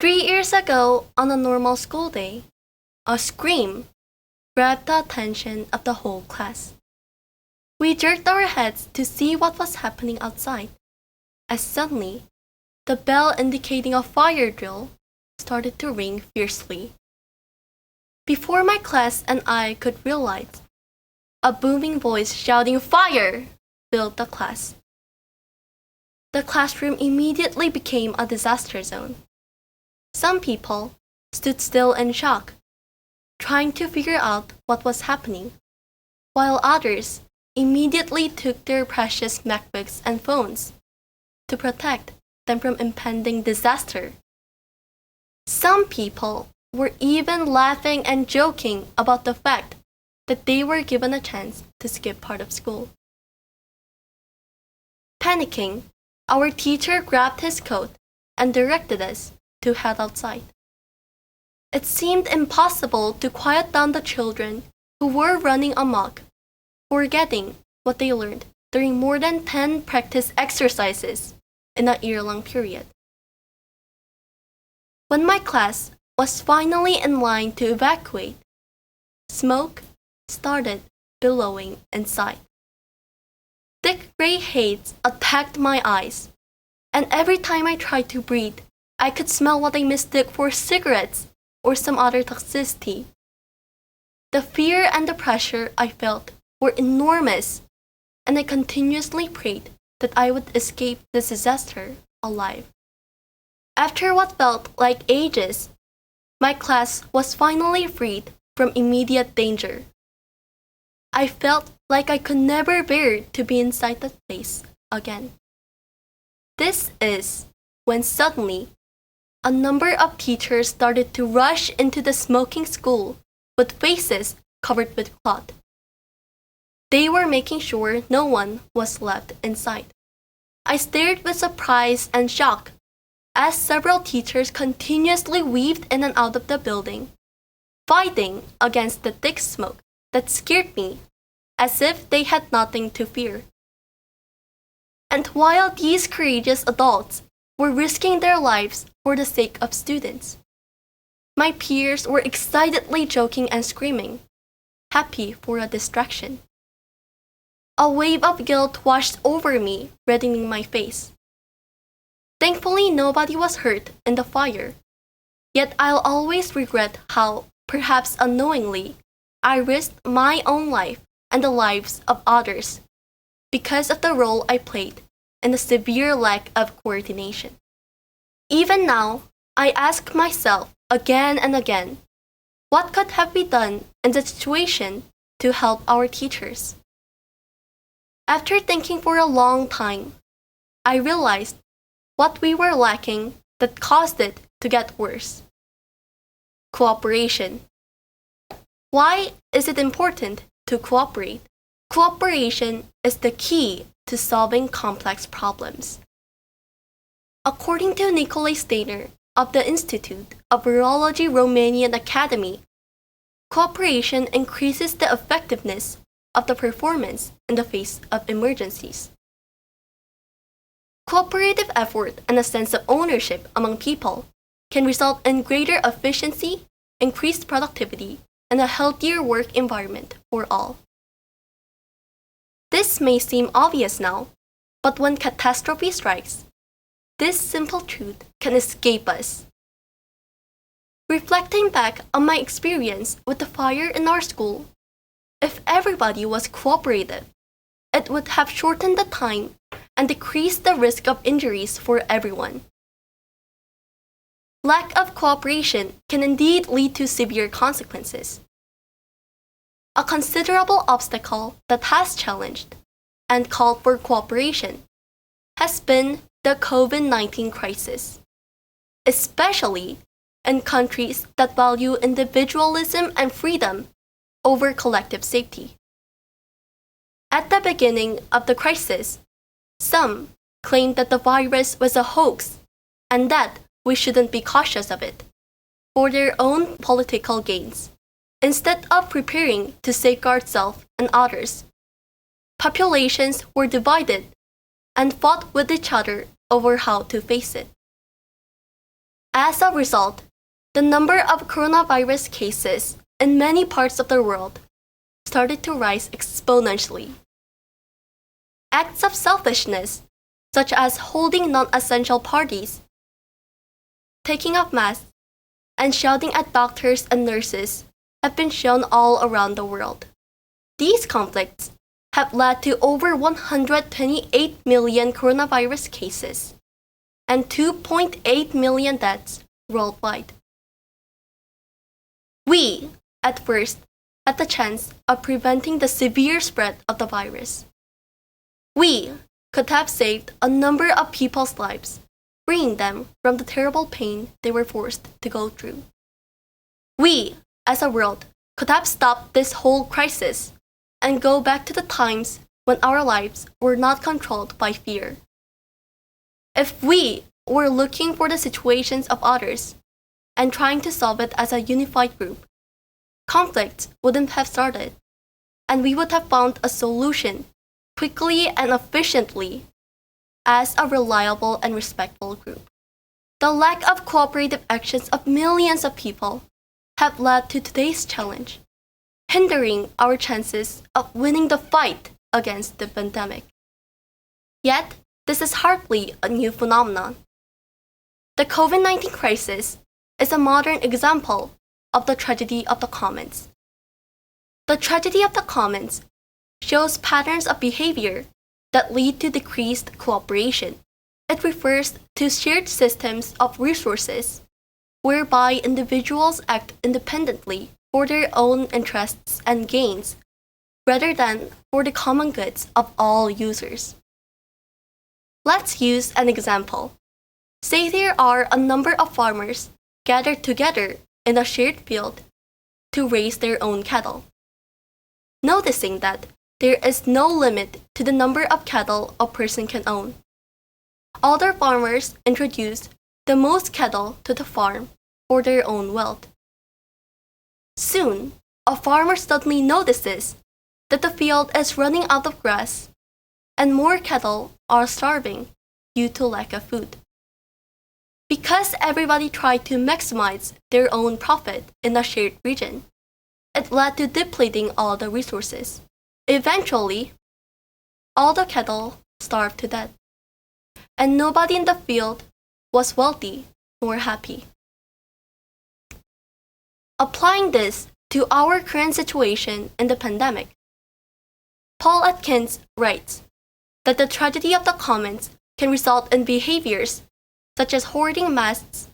3 years ago, on a normal school day, a scream grabbed the attention of the whole class. We jerked our heads to see what was happening outside, as suddenly, the bell indicating a fire drill started to ring fiercely. Before my class and I could realize, a booming voice shouting "Fire!" filled the class. The classroom immediately became a disaster zone. Some people stood still in shock, trying to figure out what was happening, while others immediately took their precious MacBooks and phones to protect them from impending disaster. Some people were even laughing and joking about the fact that they were given a chance to skip part of school. Panicking, our teacher grabbed his coat and directed us to head outside. It seemed impossible to quiet down the children who were running amok, forgetting what they learned during more than 10 practice exercises in a year-long period. When my class was finally in line to evacuate, smoke started billowing inside. Thick gray haze attacked my eyes, and every time I tried to breathe, I could smell what I mistook for cigarettes or some other toxicity. The fear and the pressure I felt were enormous, and I continuously prayed that I would escape this disaster alive. After what felt like ages, my class was finally freed from immediate danger. I felt like I could never bear to be inside that place again. This is when suddenly, a number of teachers started to rush into the smoking school with faces covered with cloth. They were making sure no one was left inside. I stared with surprise and shock as several teachers continuously weaved in and out of the building, fighting against the thick smoke that scared me as if they had nothing to fear. And while these courageous adults were risking their lives for the sake of students, my peers were excitedly joking and screaming, happy for a distraction. A wave of guilt washed over me, reddening my face. Thankfully, nobody was hurt in the fire, yet I'll always regret how, perhaps unknowingly, I risked my own life and the lives of others because of the role I played in the severe lack of coordination. Even now, I ask myself again and again, what could have been done in the situation to help our teachers? After thinking for a long time, I realized what we were lacking that caused it to get worse. Cooperation. Why is it important to cooperate? Cooperation is the key to solving complex problems. According to Nikolai Steiner of the Institute of Virology Romanian Academy, cooperation increases the effectiveness of the performance in the face of emergencies. Cooperative effort and a sense of ownership among people can result in greater efficiency, increased productivity, and a healthier work environment for all. This may seem obvious now, but when catastrophe strikes, this simple truth can escape us. Reflecting back on my experience with the fire in our school, if everybody was cooperative, it would have shortened the time and decreased the risk of injuries for everyone. Lack of cooperation can indeed lead to severe consequences. A considerable obstacle that has challenged and called for cooperation has been the COVID-19 crisis, especially in countries that value individualism and freedom over collective safety. At the beginning of the crisis, some claimed that the virus was a hoax and that we shouldn't be cautious of it for their own political gains. Instead of preparing to safeguard self and others, populations were divided and fought with each other over how to face it. As a result, the number of coronavirus cases in many parts of the world started to rise exponentially. Acts of selfishness, such as holding non-essential parties, taking off masks, and shouting at doctors and nurses, have been shown all around the world. These conflicts have led to over 128 million coronavirus cases and 2.8 million deaths worldwide. We, at first, had the chance of preventing the severe spread of the virus. We could have saved a number of people's lives, freeing them from the terrible pain they were forced to go through. We, as a world, could have stopped this whole crisis and go back to the times when our lives were not controlled by fear. If we were looking for the situations of others and trying to solve it as a unified group, conflicts wouldn't have started, and we would have found a solution quickly and efficiently as a reliable and respectful group. The lack of cooperative actions of millions of people have led to today's challenge, hindering our chances of winning the fight against the pandemic. Yet, this is hardly a new phenomenon. The COVID-19 crisis is a modern example of the tragedy of the commons. The tragedy of the commons shows patterns of behavior that lead to decreased cooperation. It refers to shared systems of resources whereby individuals act independently for their own interests and gains rather than for the common goods of all users. Let's use an example. Say there are a number of farmers gathered together in a shared field to raise their own cattle. Noticing that there is no limit to the number of cattle a person can own, other farmers introduce the most cattle to the farm for their own wealth. Soon, a farmer suddenly notices that the field is running out of grass and more cattle are starving due to lack of food. Because everybody tried to maximize their own profit in a shared region, it led to depleting all the resources. Eventually, all the cattle starved to death, and nobody in the field was wealthy nor happy. Applying this to our current situation in the pandemic, Paul Atkins writes that the tragedy of the commons can result in behaviors such as hoarding masks,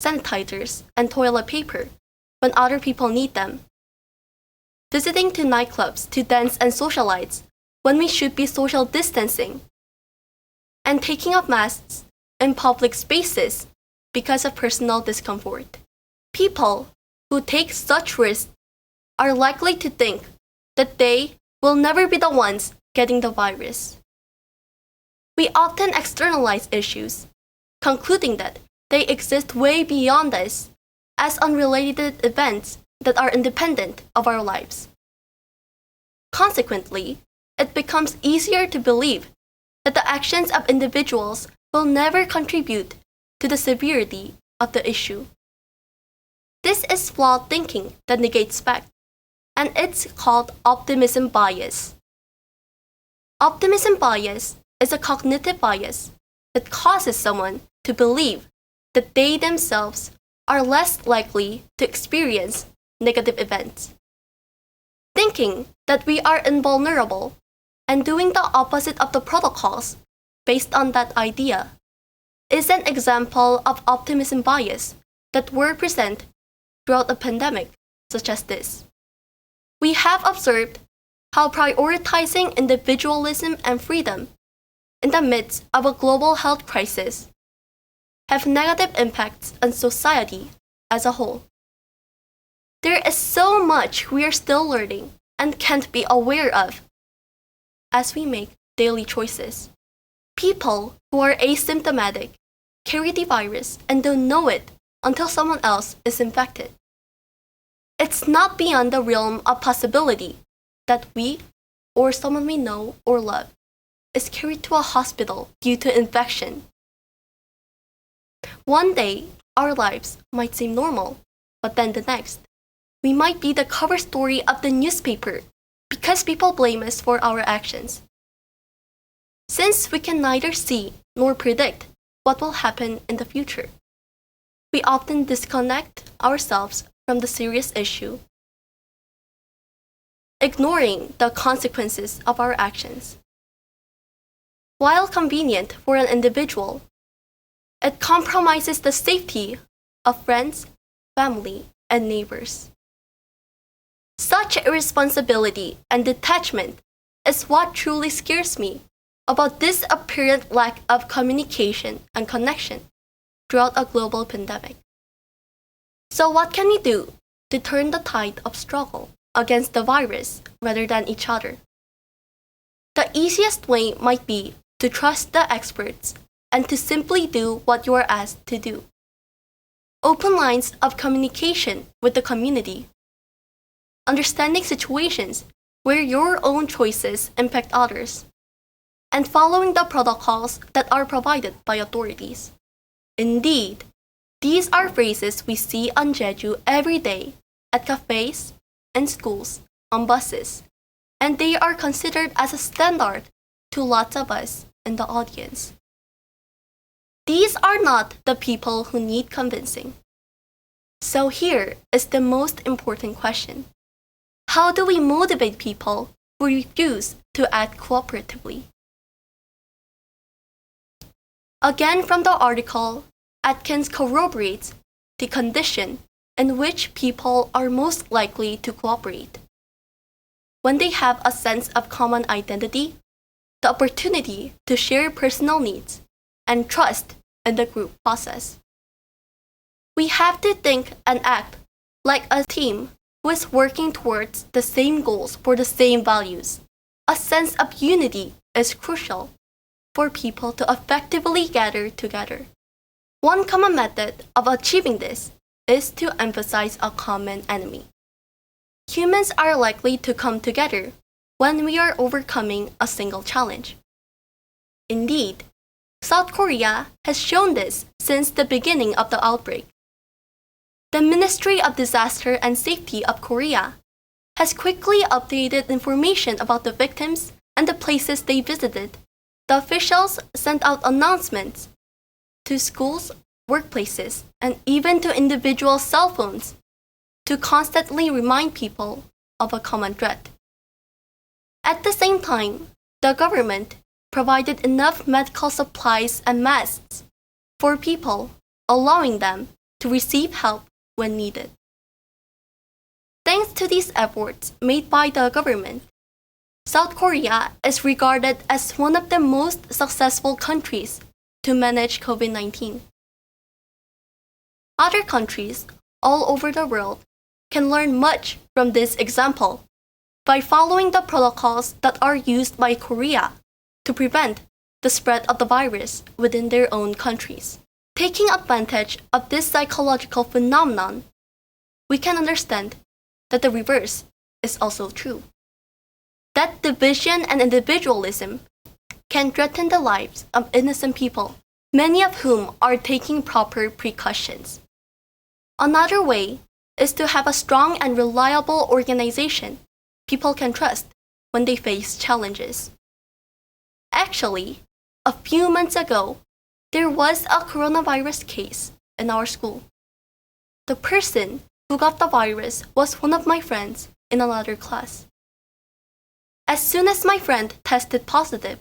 sanitizers, and toilet paper when other people need them, visiting to nightclubs to dance and socialize when we should be social distancing, and taking off masks in public spaces because of personal discomfort. People who take such risks are likely to think that they will never be the ones getting the virus. We often externalize issues, concluding that they exist way beyond us as unrelated events that are independent of our lives. Consequently, it becomes easier to believe that the actions of individuals will never contribute to the severity of the issue. This is flawed thinking that negates fact, and it's called optimism bias. Optimism bias is a cognitive bias that causes someone to believe that they themselves are less likely to experience negative events. Thinking that we are invulnerable and doing the opposite of the protocols based on that idea is an example of optimism bias that were present throughout a pandemic such as this. We have observed how prioritizing individualism and freedom in the midst of a global health crisis have negative impacts on society as a whole. There is so much we are still learning and can't be aware of as we make daily choices. People who are asymptomatic carry the virus and don't know it until someone else is infected. It's not beyond the realm of possibility that we, or someone we know or love, is carried to a hospital due to infection. One day, our lives might seem normal, but then the next, we might be the cover story of the newspaper because people blame us for our actions. Since we can neither see nor predict what will happen in the future, we often disconnect ourselves from the serious issue, ignoring the consequences of our actions. While convenient for an individual, it compromises the safety of friends, family, and neighbors. Such irresponsibility and detachment is what truly scares me about this apparent lack of communication and connection throughout a global pandemic. So what can we do to turn the tide of struggle against the virus rather than each other? The easiest way might be to trust the experts and to simply do what you are asked to do. Open lines of communication with the community. Understanding situations where your own choices impact others. And following the protocols that are provided by authorities. Indeed, these are phrases we see on Jeju every day at cafes, in schools, on buses, and they are considered as a standard to lots of us in the audience. These are not the people who need convincing. So here is the most important question. How do we motivate people who refuse to act cooperatively? Again from the article, Atkins corroborates the condition in which people are most likely to cooperate. When they have a sense of common identity, the opportunity to share personal needs, and trust in the group process. We have to think and act like a team who is working towards the same goals for the same values. A sense of unity is crucial for people to effectively gather together. One common method of achieving this is to emphasize a common enemy. Humans are likely to come together when we are overcoming a single challenge. Indeed, South Korea has shown this since the beginning of the outbreak. The Ministry of Disaster and Safety of Korea has quickly updated information about the victims and the places they visited. The officials sent out announcements to schools, workplaces, and even to individual cell phones to constantly remind people of a common threat. At the same time, the government provided enough medical supplies and masks for people, allowing them to receive help when needed. Thanks to these efforts made by the government, South Korea is regarded as one of the most successful countries to manage COVID-19. Other countries all over the world can learn much from this example by following the protocols that are used by Korea to prevent the spread of the virus within their own countries. Taking advantage of this psychological phenomenon, we can understand that the reverse is also true. That division and individualism can threaten the lives of innocent people, many of whom are taking proper precautions. Another way is to have a strong and reliable organization people can trust when they face challenges. Actually, a few months ago, there was a coronavirus case in our school. The person who got the virus was one of my friends in another class. As soon as my friend tested positive,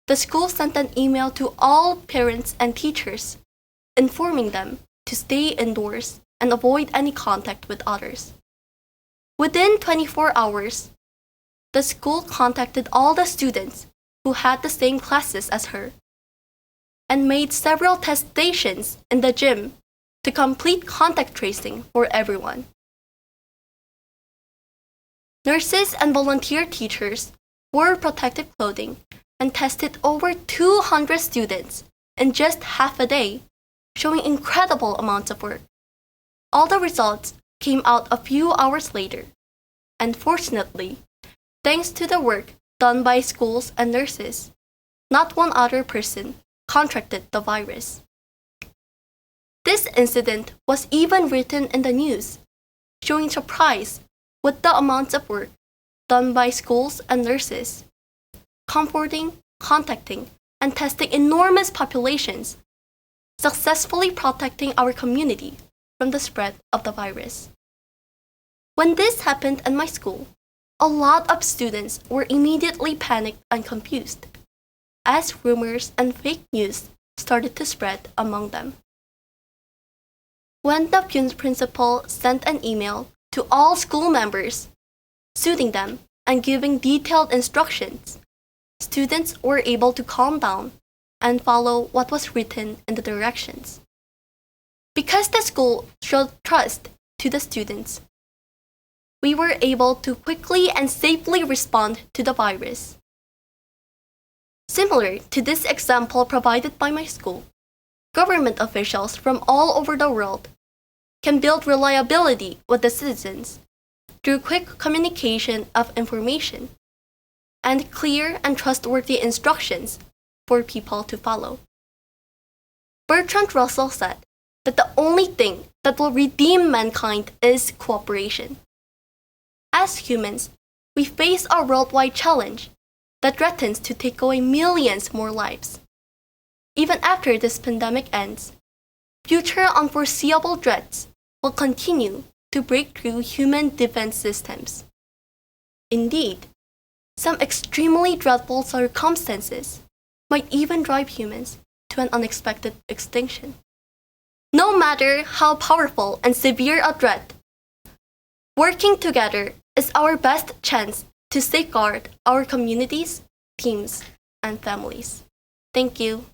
the school sent an email to all parents and teachers, informing them to stay indoors and avoid any contact with others. Within 24 hours, the school contacted all the students who had the same classes as her and made several test stations in the gym to complete contact tracing for everyone. Nurses and volunteer teachers wore protective clothing and tested over 200 students in just half a day, showing incredible amounts of work. All the results came out a few hours later, and fortunately, thanks to the work done by schools and nurses, not one other person contracted the virus. This incident was even written in the news, showing surprise with the amounts of work done by schools and nurses, comforting, contacting, and testing enormous populations, successfully protecting our community from the spread of the virus. When this happened in my school, a lot of students were immediately panicked and confused, as rumors and fake news started to spread among them. When the principal sent an email to all school members, soothing them and giving detailed instructions, students were able to calm down and follow what was written in the directions. Because the school showed trust to the students, we were able to quickly and safely respond to the virus. Similar to this example provided by my school, government officials from all over the world can build reliability with the citizens through quick communication of information and clear and trustworthy instructions for people to follow. Bertrand Russell said that the only thing that will redeem mankind is cooperation. As humans, we face a worldwide challenge that threatens to take away millions more lives. Even after this pandemic ends, future unforeseeable threats will continue to break through human defense systems. Indeed, some extremely dreadful circumstances might even drive humans to an unexpected extinction. No matter how powerful and severe a threat, working together is our best chance to safeguard our communities, teams, and families. Thank you.